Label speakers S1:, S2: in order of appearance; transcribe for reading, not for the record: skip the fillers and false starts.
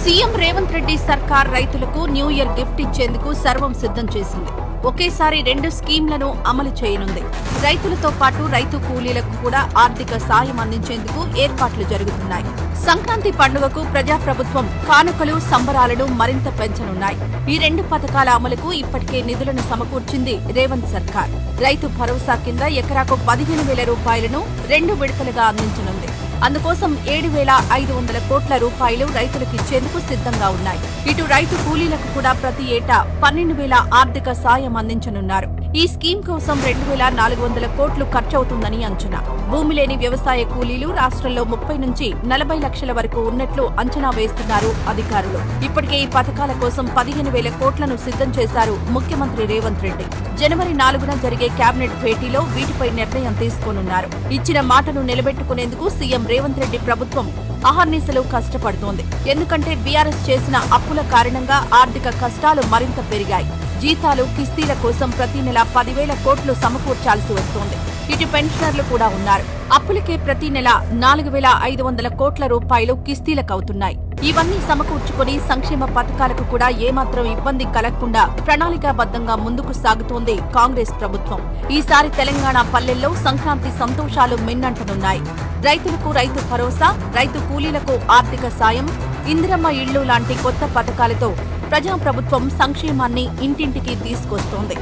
S1: CM Revanth Reddy సర్కార్ రైతులకు new year gift ఇచ్చేందుకు సర్వం సిద్ధం చేసింది. ఒకేసారి 2 స్కీంలను అమలు చేయనుంది. రైతులతో పాటు రైతు కూలీలకు కూడా ఆర్థిక సాయం అందించేందుకు ఏర్పాట్లు జరుగుతున్నాయి. సంక్రాంతి పండుగకు ప్రజాప్రభుత్వం కానుకలు, సంబరాలను మరింత పెంచనున్నాయి. ఈ 2 పథకాల అమలుకు ఇప్పటికే నిధులను సమకూర్చింది రేవంత్ సర్కార్. రైతు భరోసా కింద ఎకరాకు 15,000 రూపాయలను 2 విడతలుగా అందించనుంది. అందుకోసం 7,500 కోట్ల రూపాయలు రైతులకు ఇచ్చేందుకు సిద్ధంగా ఉన్నాయి. ఇటు రైతు కూలీలకు కూడా ప్రతి ఏటా 12,000 ఆర్థిక సాయం అందించనున్నారు. ఈ స్కీమ్ కోసం 2,400 కోట్లు ఖర్చవుతుందని అంచనా. భూమి లేని వ్యవసాయ కూలీలు రాష్ట్రంలో 30 నుంచి 40 లక్షల వరకు ఉన్నట్లు అంచనా వేస్తున్నారు అధికారులు. ఇప్పటికే ఈ పథకాల కోసం 15,000 కోట్లను సిద్ధం చేశారు ముఖ్యమంత్రి రేవంత్ రెడ్డి. జనవరి 4న జరిగే కేబినెట్ భేటీలో వీటిపై నిర్ణయం తీసుకోనున్నారు. ఇచ్చిన మాటను నిలబెట్టుకునేందుకు సీఎం రేవంత్ రెడ్డి ప్రభుత్వం అహర్నిశలు కష్టపడుతోంది. ఎందుకంటే బీఆర్ఎస్ చేసిన అప్పుల కారణంగా ఆర్థిక కష్టాలు మరింత పెరిగాయి. జీతాలు, కిస్తీల కోసం ప్రతి నెల 10,000 కోట్లు సమకూర్చాల్సి వస్తోంది. ఇటు పెన్షనర్లు కూడా ఉన్నారు. అప్పులకే ప్రతి నెల 4,500 కోట్ల రూపాయలు కిస్తీలకవుతున్నాయి. ఇవన్నీ సమకూర్చుకుని సంక్షేమ పథకాలకు కూడా ఏమాత్రం ఇబ్బంది కలగకుండా ప్రణాళికాబద్ధంగా ముందుకు సాగుతోంది కాంగ్రెస్ ప్రభుత్వం. ఈసారి తెలంగాణ పల్లెల్లో సంక్రాంతి సంతోషాలు మిన్నంటనున్నాయి. రైతులకు రైతు భరోసా, రైతు కూలీలకు ఆర్థిక సాయం, ఇందిరమ్మ ఇళ్లు లాంటి కొత్త పథకాలతో ప్రజాప్రభుత్వం సంక్షేమాన్ని ఇంటింటికి తీసుకొస్తోంది.